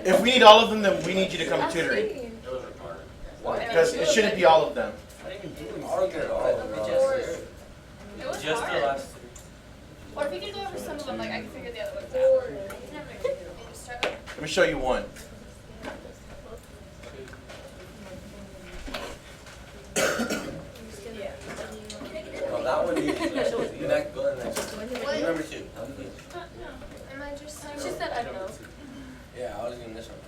If we need all of them, then we need you to come to tutoring. Because it shouldn't be all of them. Just the last three. Or if we can go over some of them, like I can figure the other ones out. Let me show you one. No, that one you next, go to the next one. Number 2. Am I just? She said I know. Yeah, I was doing this one.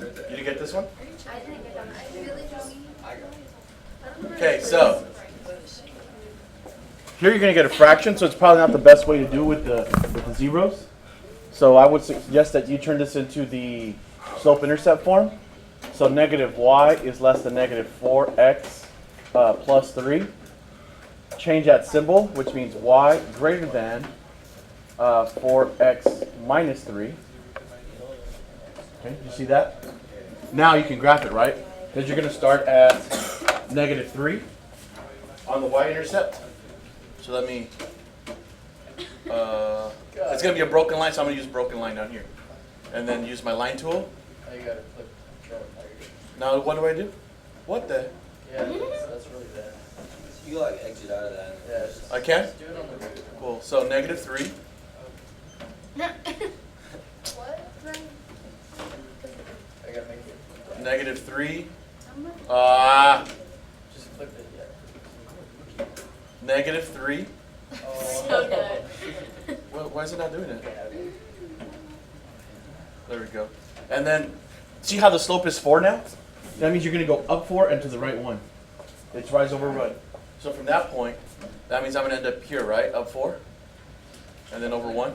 You didn't get this one? I didn't get them. I really don't. I got it. Okay, so here you're going to get a fraction, so it's probably not the best way to do with the zeros. So I would suggest that you turn this into the slope-intercept form. So negative y is less than negative 4x plus 3. Change that symbol, which means y greater than 4x minus 3. Okay, you see that? Now you can graph it, right? Because you're going to start at negative 3 on the y-intercept. So let me, it's going to be a broken line, so I'm going to use broken line down here. And then use my line tool. Now you gotta click. Now what do I do? What the? Yeah, that's really bad. You like exit out of that. Yeah, just I can? do it on the root. Cool. So negative 3. What? I gotta make it. Negative 3. Just click it, yeah. Negative 3. So good. Why is it not doing it? There we go. And then, see how the slope is 4 now? That means you're going to go up 4 and to the right 1. It's rise over run. So from that point, that means I'm going to end up here, right? Up 4. And then over 1.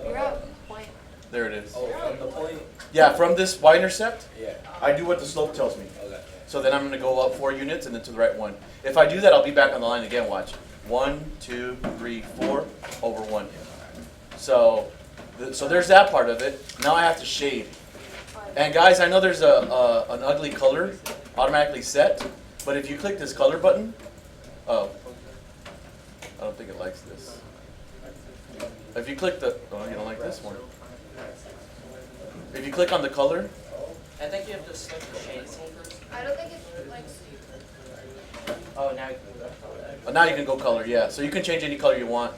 You're up. Point. There it is. Oh, from the point? Yeah, from this y-intercept, Yeah. I do what the slope tells me. Okay. So then I'm going to go up 4 units and then to the right 1. If I do that, I'll be back on the line again. Watch. 1, 2, 3, 4, over 1. So there's that part of it. Now I have to shade. And guys, I know there's an ugly color automatically set, but if you click this color button, oh, I don't think it likes this. If you click the, oh, you don't like this one. If you click on the color, I think you have to select the shade tool first. I don't think it likes. Oh, now you can now you can go color, yeah. So you can change any color you want.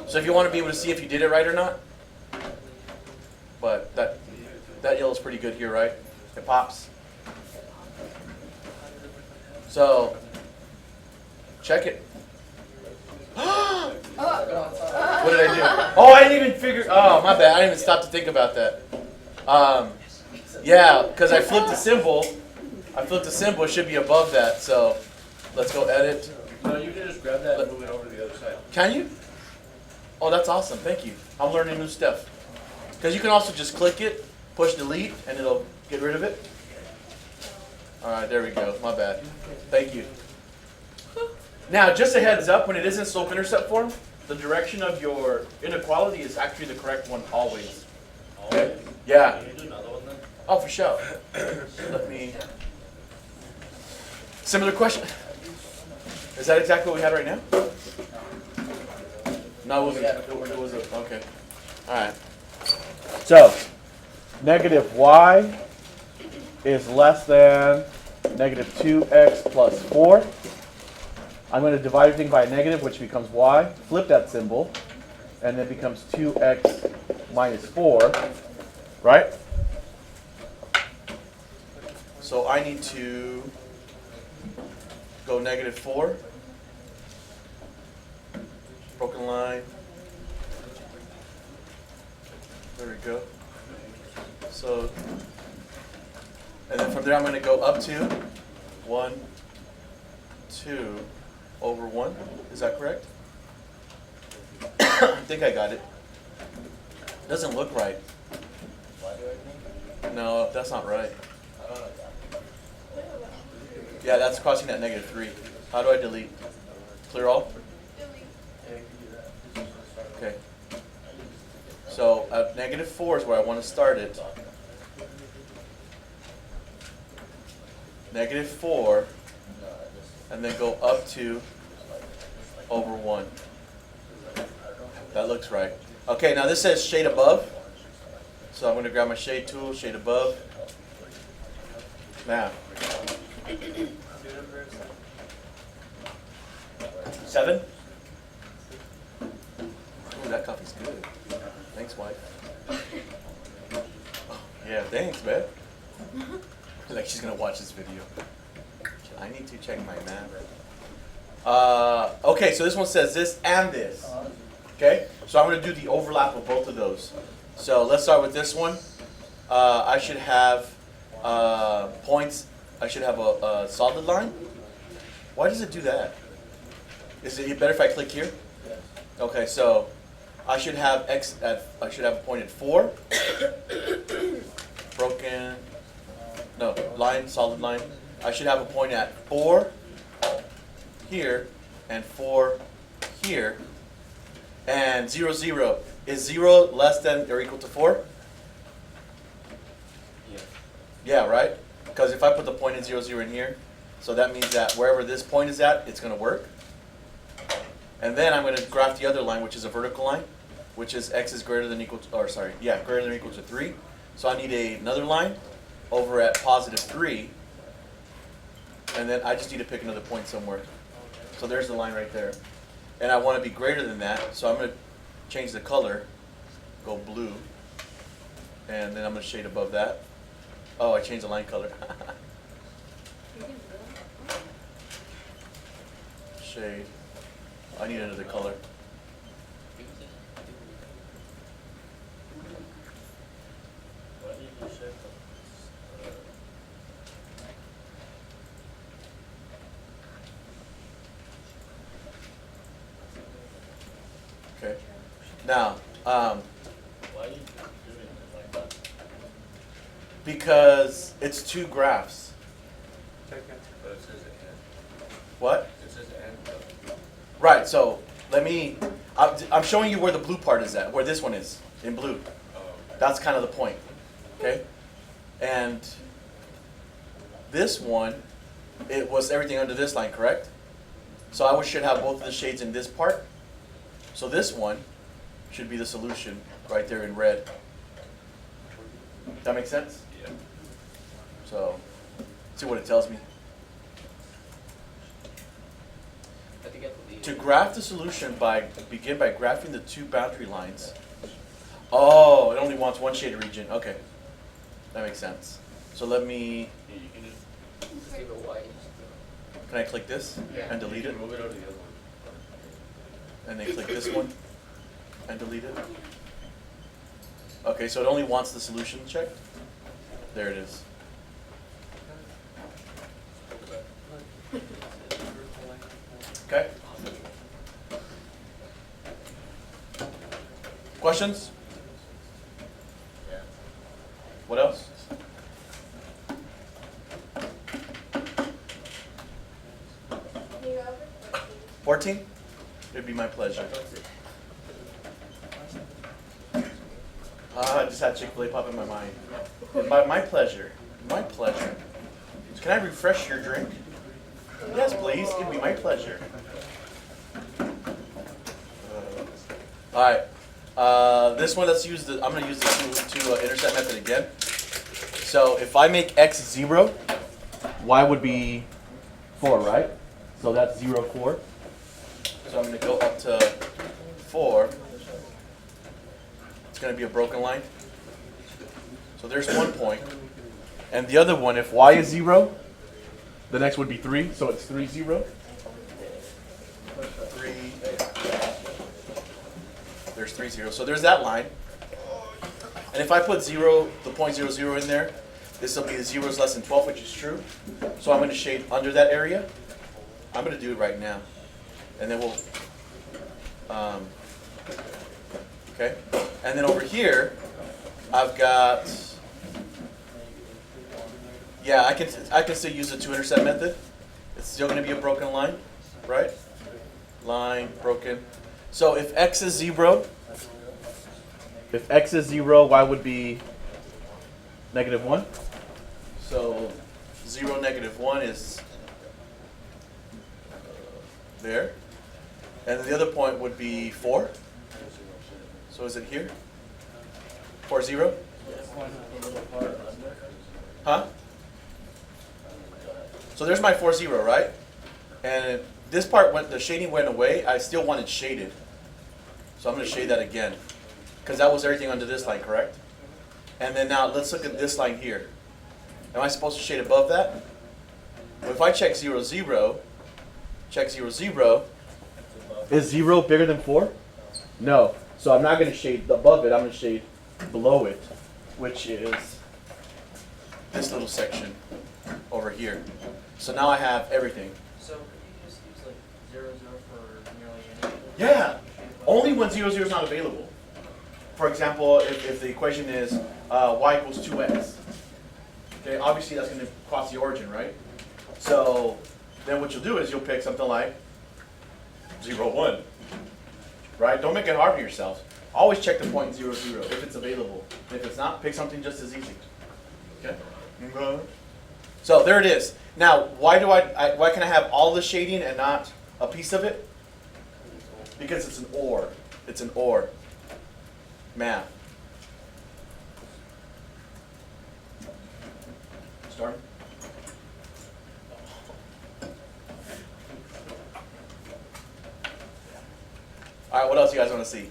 So if you want to be able to see if you did it right or not, but that yellow's pretty good here, right? It pops. So check it. What did I do? Oh, I didn't even figure. Oh, my bad. I didn't even stop to think about that. Yeah, because I flipped the symbol. It should be above that. So let's go edit. No, you can just grab that and move it over to the other side. Can you? Oh, that's awesome. Thank you. I'm learning new stuff. Because you can also just click it, push delete, and it'll get rid of it. All right, there we go. My bad. Thank you. Now, just a heads up, when it is in slope-intercept form, the direction of your inequality is actually the correct one always. Okay? Yeah. Can you do another one then? Oh, for sure. Let me. Similar question. Is that exactly what we had right now? No, it wasn't. It wasn't. Okay. All right. So, negative y is less than negative 2x plus 4. I'm going to divide everything by a negative, which becomes y. Flip that symbol, and it becomes 2x minus 4, right? So I need to go negative 4. Broken line. There we go. So, and then from there I'm going to go up to 1, 2, over 1. Is that correct? I think I got it. Doesn't look right. No, that's not right. Yeah, that's crossing that negative 3. How do I delete? Clear all? Okay. So at negative 4 is where I want to start it. Negative 4, and then go up to over 1. That looks right. Okay, now this says shade above. So I'm gonna grab my shade tool, shade above. Now. 7. Ooh, that coffee's good. Thanks, wife. Yeah, thanks, babe. Like she's gonna watch this video. I need to check my map. Okay, so this one says this and this. Okay, so I'm gonna do the overlap of both of those. So let's start with this one. I should have points. I should have a solid line. Why does it do that? Is it better if I click here? Okay, so I should have X at, I should have a point at 4. Broken, no, line, solid line. I should have a point at 4 here and 4 here. And 0, 0. Is 0 less than or equal to 4? Yeah. Yeah, right? Because if I put the point in 0, 0 in here, so that means that wherever this point is at, it's going to work. And then I'm going to graph the other line, which is a vertical line, which is x is greater than equal to, or sorry, yeah, greater than or equal to 3. So I need another line over at positive 3. And then I just need to pick another point somewhere. So there's the line right there. And I want to be greater than that, so I'm going to change the color, go blue. And then I'm going to shade above that. Oh, I changed the line color. Shade. I need another color. Why did you say Okay. Now, why are you doing it like that? because it's 2 graphs. But it says and. What? It says and. Right, so let me, I'm showing you where the blue part is at, where this one is, in blue. Oh, That's kind of the point, okay? And this one, it was everything under this line, correct? So I should have both of the shades in this part. So this one should be the solution right there in red. That make sense? yeah. So, see what it tells me. I think I have to leave. To graph the solution, begin by graphing the 2 boundary lines. Oh, it only wants 1 shaded region. Okay, that makes sense. So let me, Yeah, you can just Just leave it white. can I click this and delete it? move it over to the other one. And then click this one and delete it. Okay, so it only wants the solution checked. There it is. Okay. Questions? Yeah. What else? Can you go over? 14? It'd be my pleasure. I just had Chick-fil-A pop in my mind. My pleasure. My pleasure. Can I refresh your drink? Yes, please. It'd be my pleasure. All right. This one, let's use the. I'm going to use the two intercept method again. So if I make x 0, y would be 4, right? So that's 0, 4. So I'm going to go up to 4. It's going to be a broken line. So there's 1 point. And the other one, if y is 0, the next would be 3. So it's 3, 0. 3. There's 3, 0. So there's that line. And if I put 0, the point 0, 0 in there, this will be the 0 is less than 12, which is true. So I'm going to shade under that area. I'm going to do it right now. And then we'll, okay. And then over here, I've got, yeah, I can still use the 2 intercept method. It's still going to be a broken line, right? Line, broken. So if x is 0, y would be -1. So 0, -1 is there. And the other point would be 4. So is it here? 4, 0? point the little part under. Huh? So there's my 4, 0, right? And this part, when the shading went away, I still want it shaded. So I'm going to shade that again. Because that was everything under this line, correct? And then now let's look at this line here. Am I supposed to shade above that? Well, if I check 0, 0, check 0, 0, is 0 bigger than 4? No. So I'm not going to shade above it, I'm going to shade below it, which is this little section over here. So now I have everything. So could you just use like 0, 0 for nearly anything? Yeah, only when 0, 0 is not available. For example, if the equation is y equals 2x, okay, obviously that's going to cross the origin, right? So then what you'll do is you'll pick something like 0, 1, right? Don't make it hard for yourself. Always check the point 0, 0 if it's available. And if it's not, pick something just as easy. Okay? So there it is. Now, why can I have all the shading and not a piece of it? Because it's an or. It's an or. Math. Storm? All right, what else you guys want to see?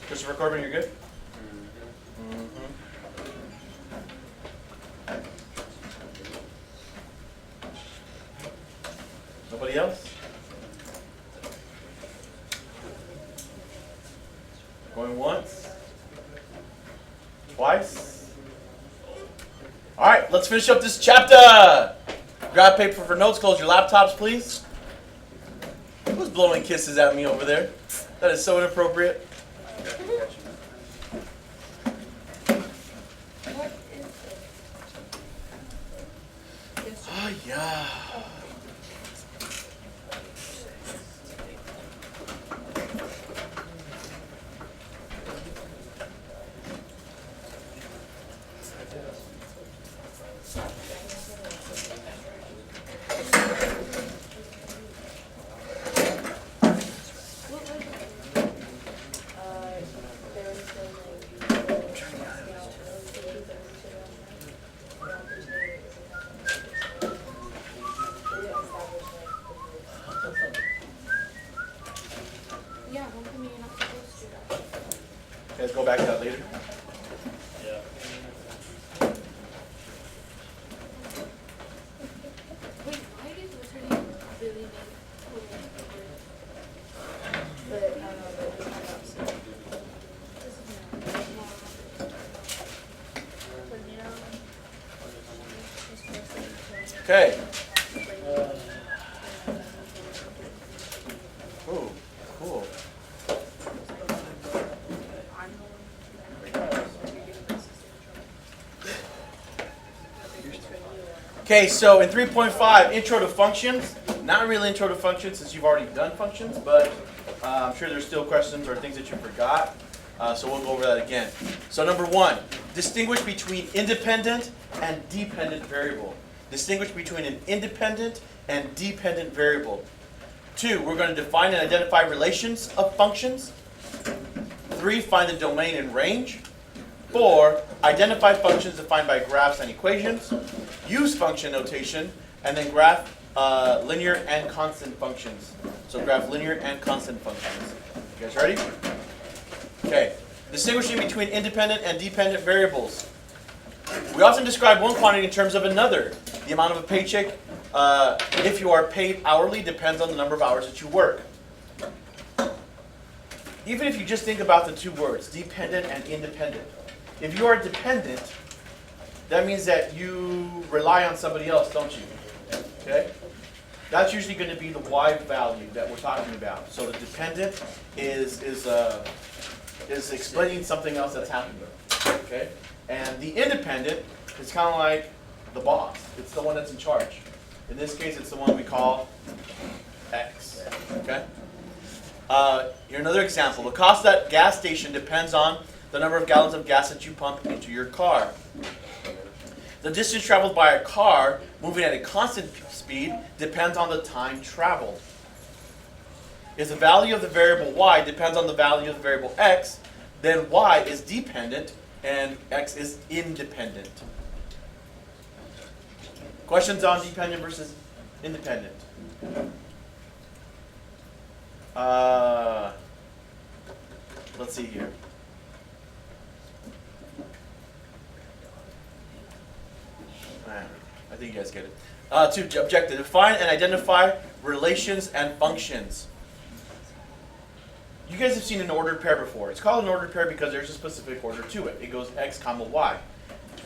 Christopher Corbin, you're good? Nobody else? Going once? Twice? All right, let's finish up this chapter. Grab paper for notes. Close your laptops, please. Who's blowing kisses at me over there? That is so inappropriate. Oh, yeah. Yeah, don't put me in a supposed to do that. Guys, go back to that later. Yeah. Wait, why did returning really make but I don't know, but it's not up, so. This is not. Okay. Ooh, cool. Okay, so in 3.5, intro to functions. Not really intro to functions since you've already done functions, but I'm sure there's still questions or things that you forgot. So we'll go over that again. So number 1, distinguish between independent and dependent variable. Distinguish between an independent and dependent variable. 2, we're going to define and identify relations of functions. 3, find the domain and range. 4, identify functions defined by graphs and equations. Use function notation, and then graph linear and constant functions. So graph linear and constant functions. You guys ready? Okay. Distinguishing between independent and dependent variables. We often describe one quantity in terms of another. The amount of a paycheck, if you are paid hourly, depends on the number of hours that you work. Even if you just think about the two words, dependent and independent. If you are dependent, that means that you rely on somebody else, don't you? Okay? That's usually going to be the Y value that we're talking about. So the dependent is explaining something else that's happening. Okay? And the independent is kind of like the boss. It's the one that's in charge. In this case, it's the one we call X. Okay? Here's another example. The cost at gas station depends on the number of gallons of gas that you pump into your car. The distance traveled by a car moving at a constant speed depends on the time traveled. is the value of the variable y depends on the value of the variable x, then y is dependent and x is independent. Questions on dependent versus independent? Let's see here. I think you guys get it. To objective, define and identify relations and functions. You guys have seen an ordered pair before. It's called an ordered pair because there's a specific order to it. It goes x comma y.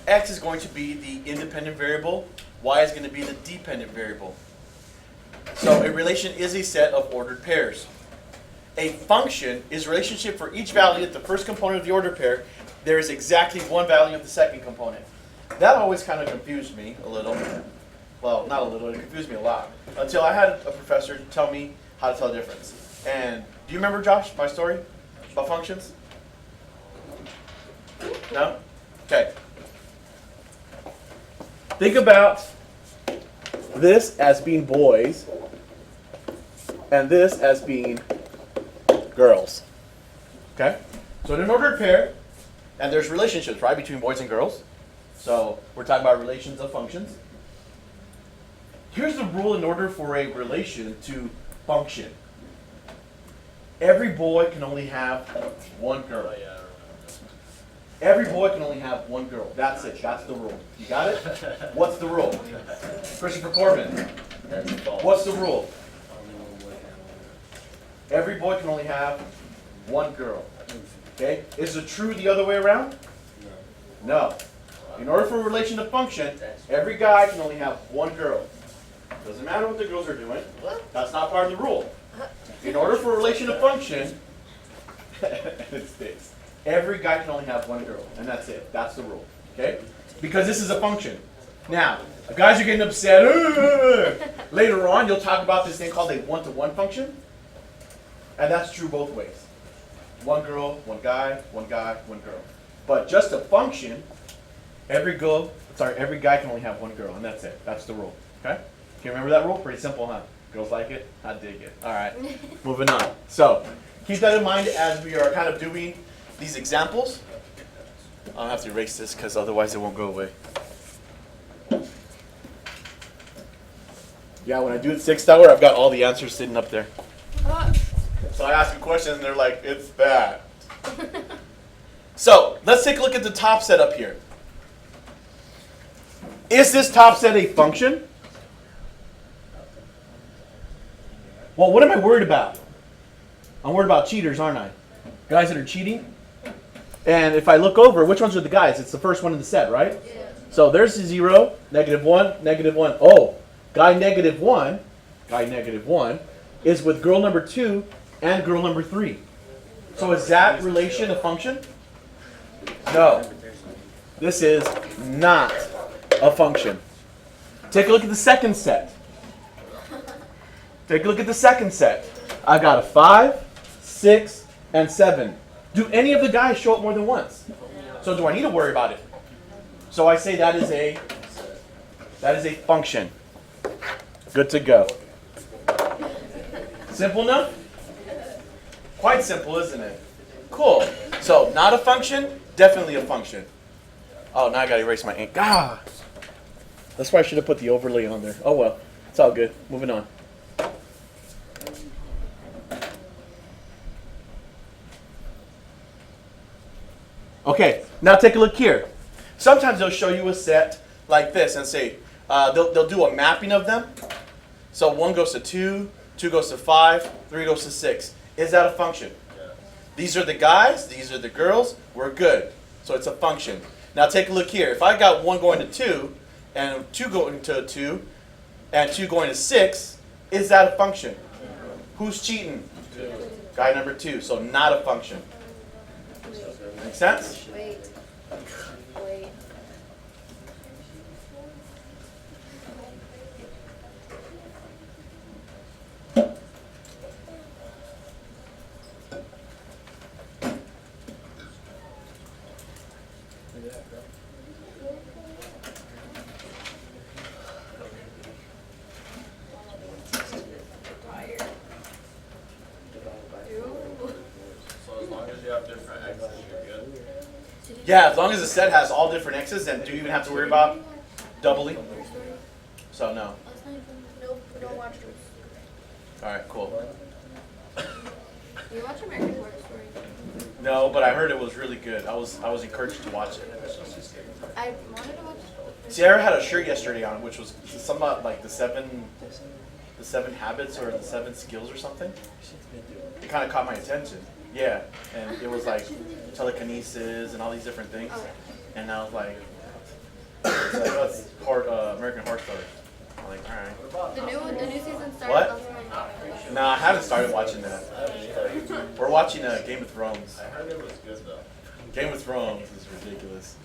X is going to be the independent variable. Y is going to be the dependent variable. So a relation is a set of ordered pairs. A function is a relationship for each value at the first component of the ordered pair. There is exactly one value of the second component. That always kind of confused me a little. Well, not a little, it confused me a lot. Until I had a professor tell me how to tell the difference. And do you remember, Josh, my story about functions? No? Okay. Think about this as being boys and this as being girls. Okay? So in an ordered pair, and there's relationships, right, between boys and girls. So we're talking about relations of functions. Here's the rule in order for a relation to function. Every boy can only have one girl. Oh, yeah, I remember. Every boy can only have one girl. That's it. That's the rule. You got it? What's the rule? Christopher Corbin. That's false. What's the rule? Only one boy can have Every boy can only have one girl. Okay? Is it true the other way around? one. No. In order for a relation to function, every guy can only have one girl. Doesn't matter what the girls are doing. That's not part of the rule. In order for a relation to function, it sticks. Every guy can only have one girl, and that's it. That's the rule. Okay? Because this is a function. Now, if guys are getting upset, later on you'll talk about this thing called a one-to-one function, and that's true both ways. One girl, one guy, one guy, one girl. But just a function, every guy can only have one girl, and that's it. That's the rule. Okay? Can you remember that rule? Pretty simple, huh? Girls like it? I dig it. All right. Moving on. So, keep that in mind as we are kind of doing these examples. I'll have to erase this because otherwise it won't go away. Yeah, when I do the 6th hour, I've got all the answers sitting up there. So I ask a question and they're like, it's that. So, let's take a look at the top set up here. Is this top set a function? Well, what am I worried about? I'm worried about cheaters, aren't I? Guys that are cheating. And if I look over, which ones are the guys? It's the first one in the set, right? Yeah. So there's the 0, -1, -1. Oh, guy -1 is with girl number 2 and girl number 3. So is that relation a function? No. This is not a function. Take a look at the second set. Take a look at the second set. I got a 5, 6, and 7. Do any of the guys show up more than once? So do I need to worry about it? So I say that is a function. Good to go. Simple enough? Quite simple, isn't it? Cool. So not a function, definitely a function. Oh, now I gotta erase my ink. Ah! That's why I should have put the overlay on there. Oh well, it's all good. Moving on. Okay, now take a look here. Sometimes they'll show you a set like this and say, they'll do a mapping of them. So 1 goes to 2, 2 goes to 5, 3 goes to 6. Is that a function? Yeah. These are the guys, these are the girls, we're good. So it's a function. Now take a look here. If I got 1 going to 2, and 2 going to 2, and 2 going to 6, is that a function? Who's cheating? 2. Guy number 2, so not a function. Make sense? Wait. Wait. you have different X's, you're good. Yeah, as long as the set has all different X's, then do you even have to worry about doubling? So no. Nope, we don't watch those. All right, cool. You watch American Horror Story? No, but I heard it was really good. I was encouraged to watch it. I wanted to watch. Sierra had a shirt yesterday on, which was something about like the seven habits or the 7 skills or something. It kind of caught my attention. Yeah, and it was like telekinesis and all these different things. And I was like, it's like, oh, it's American Horror Story. I'm like, all right. The new season started. What? last night. No, I haven't started watching that. We're watching Game of Thrones. I heard it was good though. Game of Thrones is ridiculous.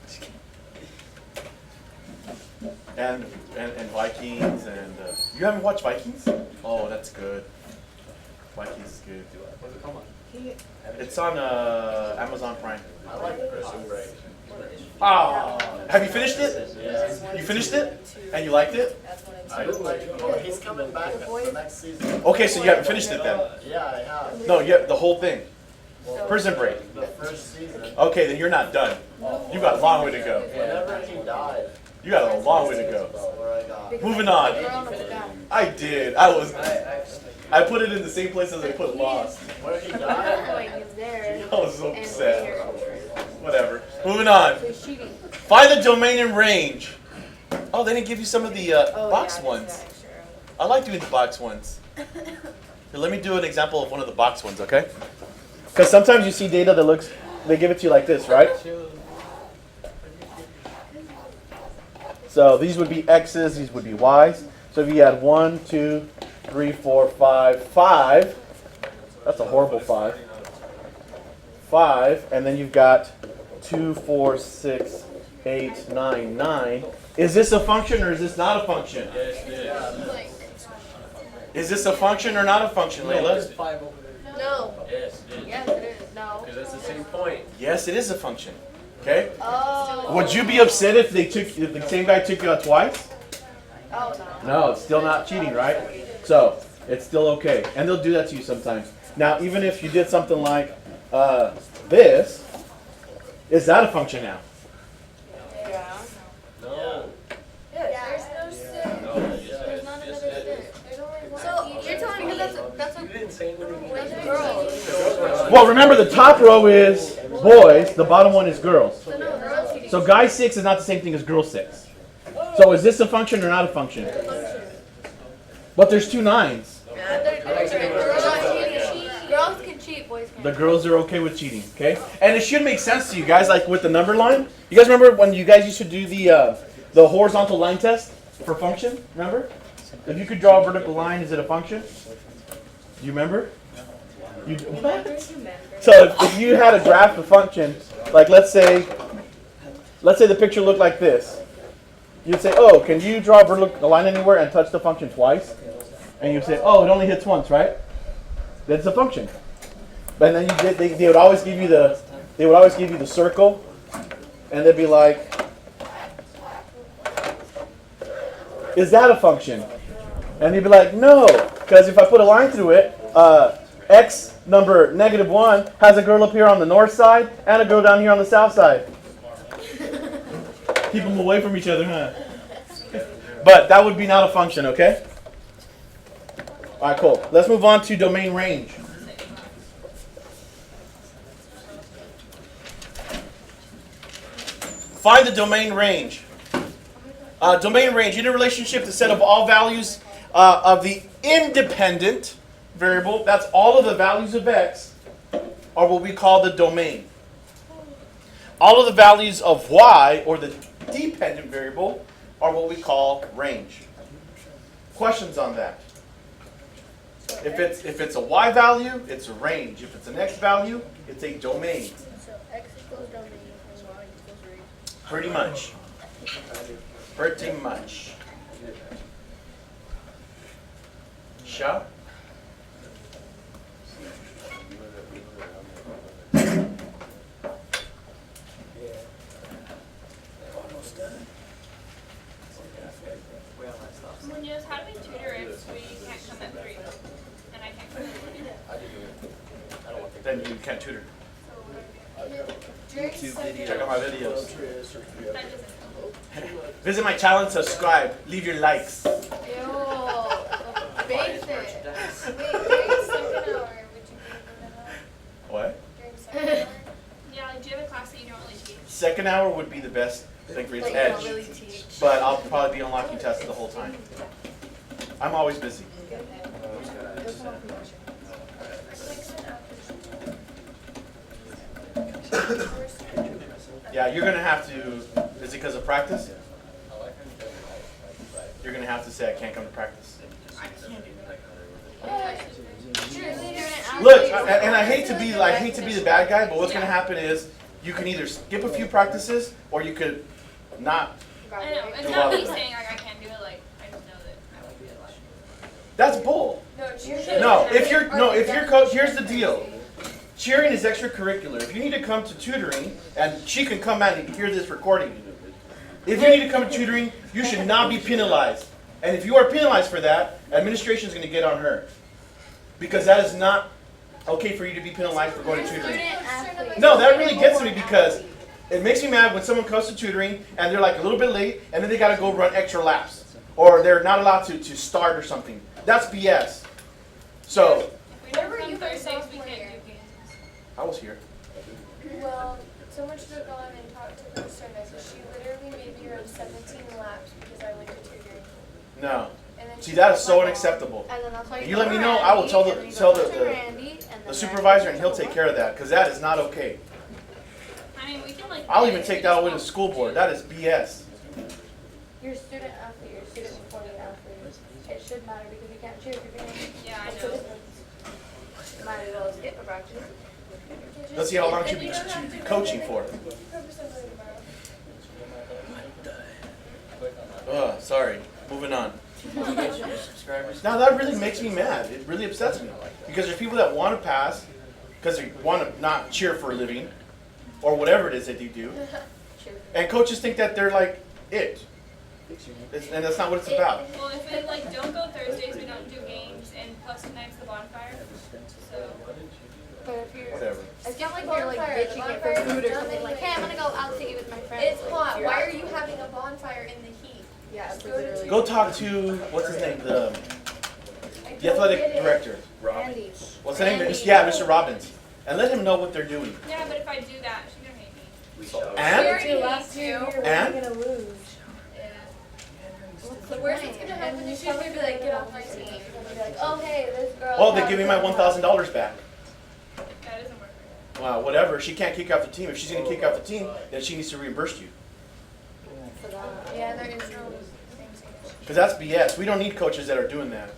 And Vikings and you haven't watched Vikings? Oh, that's good. Vikings is good. What's it called? It's on Amazon Prime. I like Prison Break. Oh, have you finished it? Yeah. You finished it? And you liked it? I didn't like it. Oh, he's coming back the next season. Okay, so you haven't finished it then? Yeah, I have. No, yeah, the whole thing. Well, Prison Break. The first season. Okay, then you're not done. You got a long way to go. Whenever he died. You got a long way to go. Where I got. Moving on. We're on the down. I did. I put it in the same place as I put Lost. Where he died. Like he's there. I was so and sad. later. Whatever. Moving on. So he's cheating. Find the domain and range. Oh, they didn't give you some of the box ones. I like doing the box ones. Here, let me do an example of one of the box ones, okay? Because sometimes you see data that looks, they give it to you like this, right? So these would be X's, these would be Y's. So if you had 1, 2, 3, 4, 5, 5, that's a horrible 5. 5, and then you've got 2, 4, 6, 8, 9, 9. Is this a function or is this not a function? Is this a function or not a function, Layla? 5 over there. No. Yes, it is. Yes, it is. No. Because that's the same point. Yes, it is a function. Okay? Oh. Would you be upset if if the same guy took you out twice? Oh no. No, it's still not cheating, right? So, it's still okay. And they'll do that to you sometimes. Now, even if you did something like this, is that a function now? Yeah. No. There's no six. No, There's not another six. There's only one. So you're telling me that's You a didn't say anything. girl. Well, remember the top row is boys, the bottom one is girls. So no, girls cheating. So guy 6 is not the same thing as girl 6. So is this a function or not a function? But there's 2 9s. Girls can cheat, boys can't. The girls are okay with cheating, okay? And it should make sense to you guys, like with the number line. You guys remember when you guys used to do the horizontal line test for function? Remember? If you could draw a vertical line, is it a function? Do you remember? You what? So if you had a graph of function, like let's say the picture looked like this. You'd say, oh, can you draw a vertical line anywhere and touch the function twice? And you'd say, oh, it only hits once, right? That's a function. But then they would always give you the circle, and they'd be like, is that a function? And you'd be like, no, because if I put a line through it, X number -1 has a girl up here on the north side and a girl down here on the south side. Keep them away from each other, huh? But that would be not a function, okay? All right, cool. Let's move on to domain range. Find the domain range. Domain range, in a relationship, the set of all values of the independent variable, that's all of the values of x, are what we call the domain. All of the values of y, or the dependent variable, are what we call range. Questions on that? If it's a y value, it's a range. If it's an x value, it's a domain. So X equals domain and Y equals range. Pretty much. Pretty much. Sure. Munoz, how do we tutor if we can't come at 3? And I can't come at 3? Then you can't tutor. During YouTube second video. Check out my videos. That doesn't. Visit my channel and subscribe. Leave your likes. Ew. Basic. Wait, during second hour, would you be able to What? during second hour? Yeah, like, do you have a class that you don't really teach? Second hour would be the best thing for you Like, to you don't edge. really teach. But I'll probably be unlocking tests the whole time. I'm always busy. Yeah, you're gonna have to. Is it because of practice? You're gonna have to say I can't come to practice. Look, and I hate to be the bad guy, but what's gonna happen is you can either skip a few practices or you could not. I know, it's Do not what? me saying like I can't do it, like, I just know that I won't be allowed. That's bull. No, if you're coach, here's the deal. Cheering is extracurricular. If you need to come to tutoring, and she can come out and hear this recording. If you need to come to tutoring, you should not be penalized. And if you are penalized for that, administration is going to get on her. Because that is not okay for you to be penalized for going to tutoring. No, that really gets me because it makes me mad when someone comes to tutoring and they're like a little bit late and then they got to go run extra laps. Or they're not allowed to start or something. That's BS. So, If we Where don't were come you for Thursdays, we sophomore can't year? do games. I was here. Well, someone should have gone and talked to Kristen. She literally made me run 17 laps because I went to tutoring. No. And then See, she that called is my so mom. unacceptable. And then that's why You go let to me know, I will Randy, tell and the- then you tell go the- to the- Randy, and then The Randy supervisor and goes he'll to take care of that because that is not okay. I mean, we can like. I'll do even it, take we that just away to won't school board. do That is BS. You're a student athlete, you're a student before you're an athlete. It should matter because you can't cheer if you're doing. Yeah, I What's the know. difference? Might as well skip a practice. Let's see how long she'll be coaching for. Sorry. Moving on. Subscribers. Now that really makes me mad. It really upsets me. Because there's people that want to pass because they want to not cheer for a living or whatever it is that they do. And coaches think that they're like it. And that's not what it's about. Well, if we like don't go Thursdays, we don't do games, and plus tonight's the bonfire. So But if you're, Whatever. it's not like you're like Bonfire, bitching the it for bonfire food is or something done like, hey, I'm gonna go out to eat with my friends. It's Like, hot. you're Why are athlete. you having a bonfire in the heat? Yeah, it's Go to literally. Go talk to, what's his name? The I athletic don't get it. director. Randy. What's his name? Randy. Yeah, Mr. Robbins. And let him know what they're doing. yeah, but if I do that, she's gonna hate me. We shall. And? Your last 2 years, And? You're gonna lose. Yeah. The worst that's gonna happen is she's gonna be like, get off my team. You'll be like, oh hey, this girl. Oh, they give me my $1,000 back. That doesn't work. Wow, whatever. She can't kick out the team. If she's going to kick out the team, then she needs to reimburse you. For that. Yeah, there is no. Because that's BS. We don't need coaches that are doing that.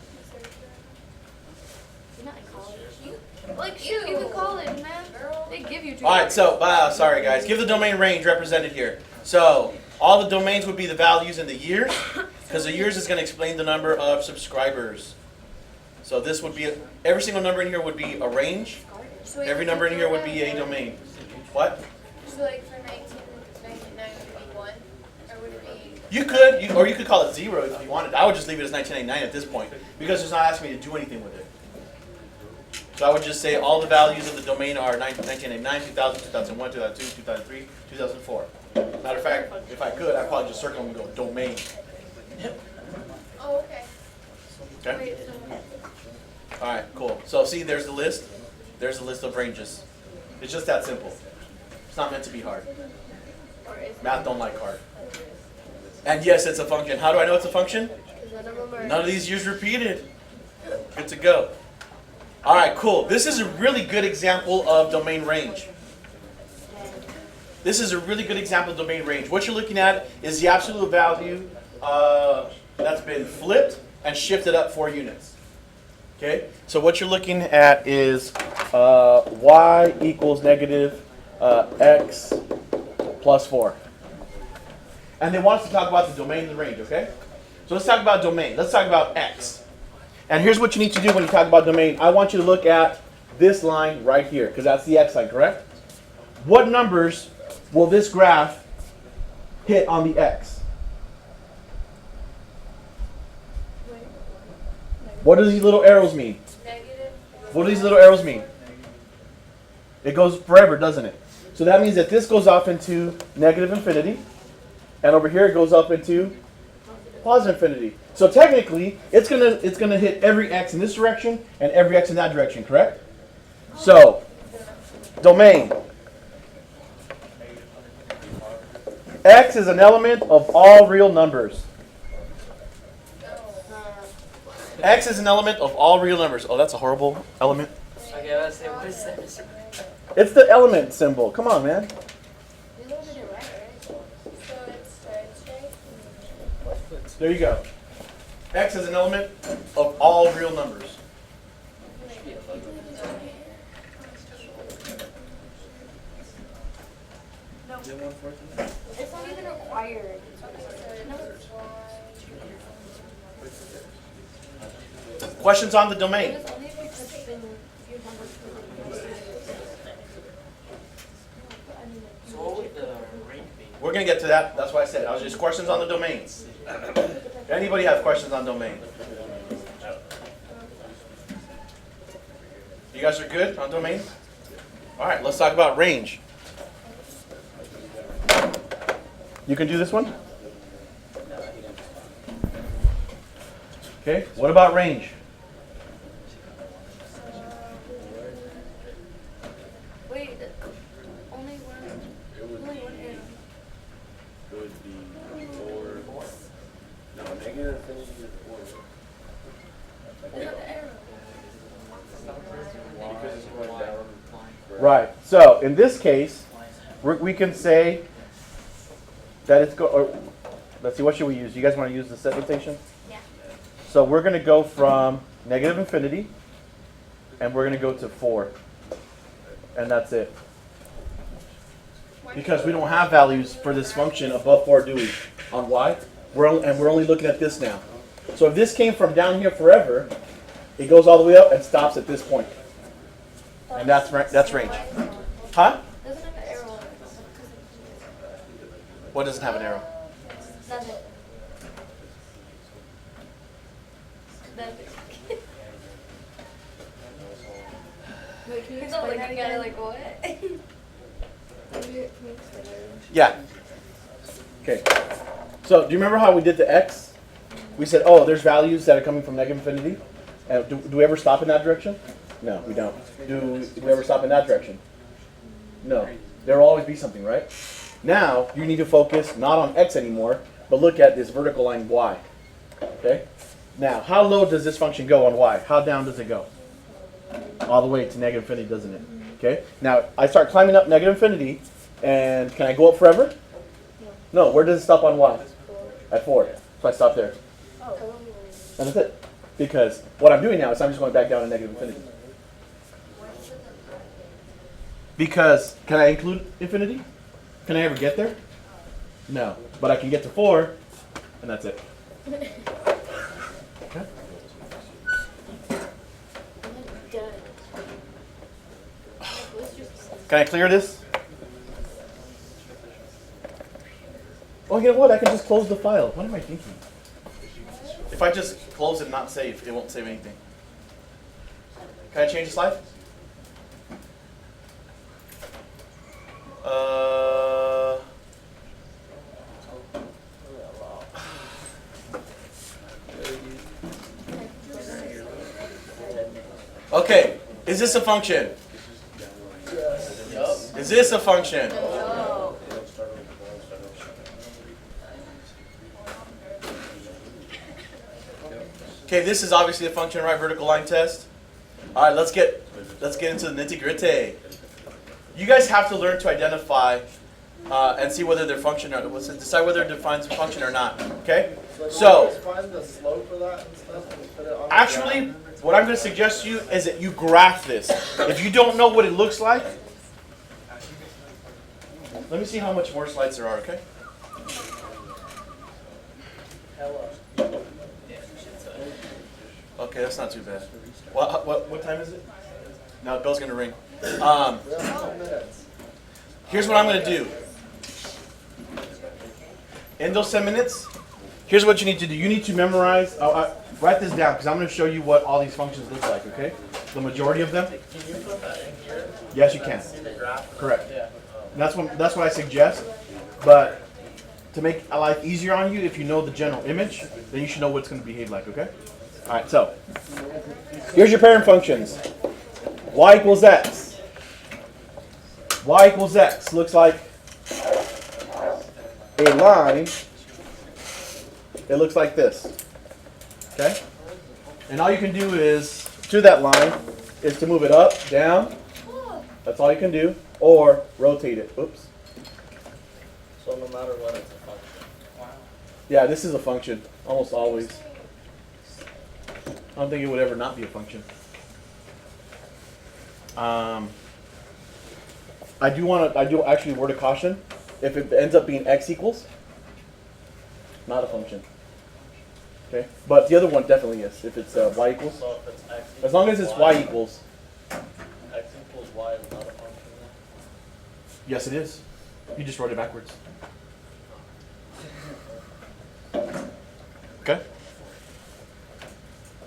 You're not in college. Like you in college, man. They give you. All right, so, sorry guys. Give the domain range represented here. So, all the domains would be the values in the years, because the years is going to explain the number of subscribers. So this would be, every single number in here would be a range. So Every number in here would be a domain. What? So like for 1999 would it be 1? Or would it be? You could, or you could call it 0 if you wanted. I would just leave it as 1999 at this point, because it's not asking me to do anything with it. So I would just say all the values of the domain are 1999, 2000, 2001, 2002, 2003, 2004. Matter of fact, if I could, I'd probably just circle them and go domain. Oh, okay. Okay? All right, cool. So see, there's the list. There's a list of ranges. It's just that simple. It's not meant to be hard. Math don't like hard. And yes, it's a function. How do I know it's a function? None of these years repeated. Good to go. All right, cool. This is a really good example of domain range. This is a really good example of domain range. What you're looking at is the absolute value that's been flipped and shifted up 4 units. Okay? So what you're looking at is y equals negative x plus 4. And they want us to talk about the domain and the range, okay? So let's talk about domain. Let's talk about x. And here's what you need to do when you talk about domain. I want you to look at this line right here, because that's the x line, correct? What numbers will this graph hit on the x? What do these little arrows mean? Negative. What do these little arrows mean? It goes forever, doesn't it? So that means that this goes off into negative infinity, and over here it goes up into positive infinity. So technically, it's gonna hit every x in this direction and every x in that direction, correct? So, domain. X is an element of all real numbers. X is an element of all real numbers. Oh, that's a horrible element. Okay, let's say, what is that, Mr. It's the element symbol. Come on, man. So it starts right. There you go. X is an element of all real numbers. It's not even required. Questions on the domain? It was only if you put in few numbers for the So what would the range be? We're going to get to that. That's why I said. I was just questions on the domains. Anybody have questions on domain? You guys are good on domain? All right, let's talk about range. You can do this one? Okay, what about range? Wait, only one arrow. It would be 4. No, negative infinity is 4. There's not the arrow. Because it's going down. Right. So in this case, we can say that it's let's see, what should we use? You guys want to use the set notation? Yeah. So we're going to go from negative infinity, and we're going to go to 4. And that's it. Because we don't have values for this function above 4, do we? On y? We're only looking at this now. So if this came from down here forever, it goes all the way up and stops at this point. And that's range. Huh? Doesn't have an arrow. What doesn't have an arrow? Nothing. Wait, can you explain that again? Like what? Yeah. Okay. So do you remember how we did the x? We said, oh, there's values that are coming from negative infinity. Do we ever stop in that direction? No, we don't. Do we ever stop in that direction? No. There will always be something, right? Now, you need to focus not on x anymore, but look at this vertical line y. Okay? Now, how low does this function go on y? How down does it go? All the way to negative infinity, doesn't it? Okay? Now, I start climbing up negative infinity, and can I go up forever? No. Where does it stop on y? At 4. So I stop there. And that's it. Because what I'm doing now is I'm just going back down to negative infinity. Because, can I include infinity? Can I ever get there? No. But I can get to 4, and that's it. Okay? Can I clear this? Oh, you know what? I can just close the file. What am I thinking? If I just close and not save, it won't save anything. Can I change the slide? Okay, is this a function? Is this a function? Okay, this is obviously a function, right? Vertical line test. All right, let's get into the nitty-gritty. You guys have to learn to identify and see whether they're function or decide whether it defines a function or not. Okay? So find the slope of that and stuff and put it on. actually, what I'm going to suggest to you is that you graph this. If you don't know what it looks like, let me see how much more slides there are. Okay? Okay, that's not too bad. What time is it? No, the bell's going to ring. Here's what I'm going to do. In those 10 minutes, here's what you need to do. You need to memorize. Write this down because I'm going to show you what all these functions look like, okay? The majority of them. Can you put that in here? Yes, you can. In the graph? Correct. Yeah. That's what I suggest. But to make life easier on you, if you know the general image, then you should know what it's going to behave like. Okay. All right. So here's your parent functions. Y equals x. Y equals x looks like a line. It looks like this. Okay? And all you can do is, to that line, is to move it up, down. That's all you can do. Or rotate it. Oops. So no matter what, it's a function. Yeah, this is a function. Almost always. I don't think it would ever not be a function. I do actually word of caution. If it ends up being x equals, not a function. Okay, but the other one definitely is. If it's y equals, So if it's x as long as it's y equals, x equals y is not a function then? yes, it is. You just wrote it backwards. Okay.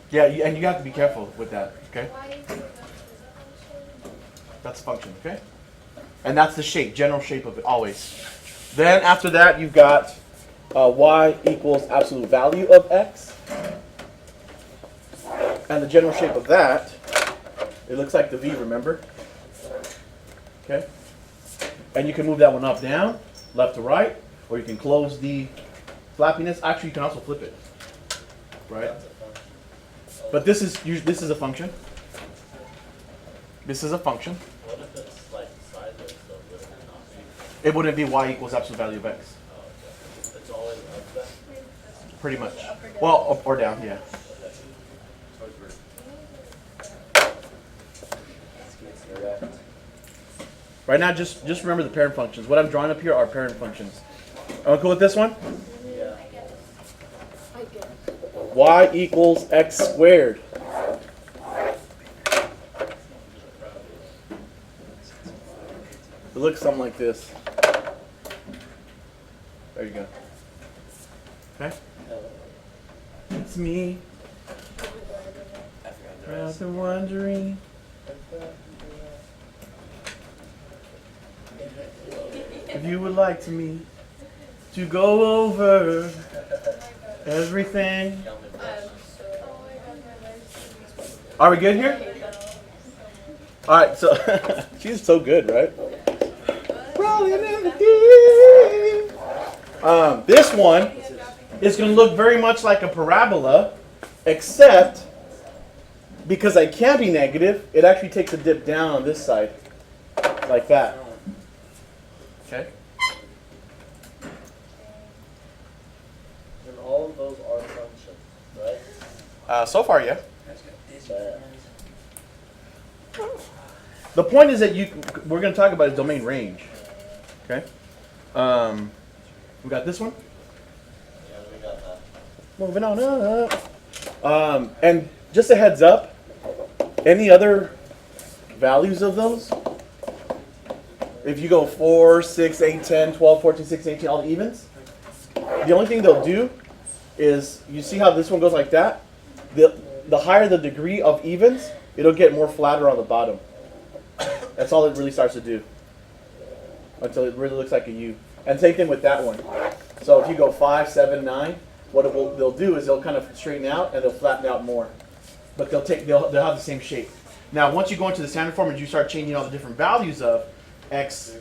Yeah, and you have to be careful with that. Okay. Y equals x is a function. That's a function, okay? And that's the shape, general shape of it, always. Then after that, you've got y equals absolute value of x. And the general shape of that, it looks like the V, remember? Okay? And you can move that one up, down, left to right, or you can close the flappiness. Actually, you can also flip it, right? That's a function. But this is a function. This is a function. What if it's like sideways, so would it not be? It wouldn't be y equals absolute value of x. Oh, okay. It's always up then? Pretty much. Well, up or down, yeah. Right now, just remember the parent functions. What I'm drawing up here are parent functions. Am I cool with this one? Yeah. Y equals x squared. It looks something like this. There you go. Okay? It's me. I've been wondering. If you would like me to go over everything. Oh my god, my legs. Are we good here? Alright, so she's so good, right? Rolling in the deep. This one is going to look very much like a parabola, except because I can't be negative, it actually takes a dip down on this side, like that. Okay? And all of those are functions, right? So far, yeah. But The point is that we're going to talk about a domain range. Okay? We got this one. yeah, we got that. Moving on up. And just a heads up, any other values of those? If you go 4, 6, 8, 10, 12, 14, 16, 18, all the evens, the only thing they'll do is, you see how this one goes like that? The higher the degree of evens, it'll get more flatter on the bottom. That's all it really starts to do. Until it really looks like a U. And same thing with that one. So if you go 5, 7, 9, what they'll do is they'll kind of straighten out and they'll flatten out more. But they'll have the same shape. Now once you go into the standard form and you start changing all the different values of x,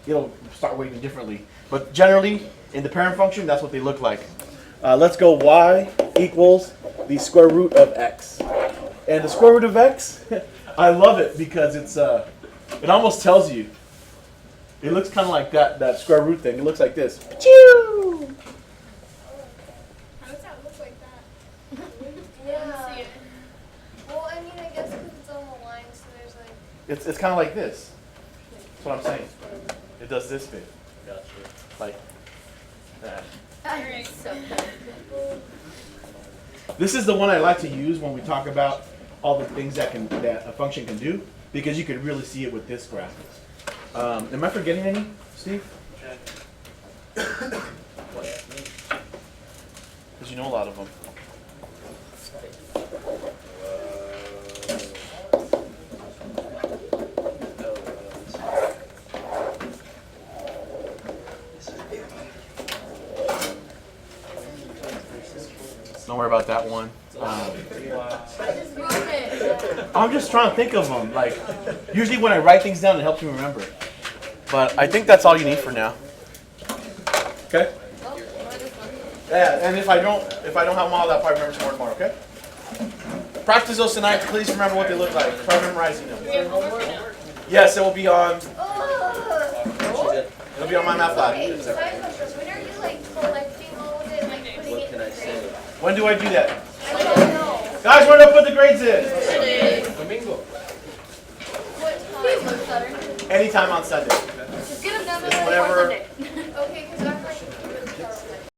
it'll start weighting differently. But generally, in the parent function, that's what they look like. Let's go y equals the square root of x. And the square root of x, I love it because it almost tells you. It looks kind of like that square root thing. It looks like this. Achoo! How does that look like that? Yeah. See it. Well, I mean, I guess because it's on the line, so there's like. It's kind of like this. That's what I'm saying. It does this bit. Gotcha. Like that. Alright. This is the one I like to use when we talk about all the things that a function can do, because you can really see it with this graph. Am I forgetting any, Steve? Because you know a lot of them. Don't worry about that one. I just wrote it. I'm just trying to think of them. Like, usually when I write things down, it helps me remember. But I think that's all you need for now. Okay. Yeah, and if I don't have them all, I'll probably remember some more tomorrow. Okay. Practice those tonight. Please remember what they look like. Try memorizing them. Do we have homework or no? Yes, it will be on. Oh. It'll be on my math lab. Okay, so I have a question. When are you like collecting all of it, like putting What it in can the I say? grade? When do I do that? I don't know. Guys, when do I put the grades in? Domingo. What time? Anytime on Sunday. Just get them done by Whatever. Sunday. Okay, because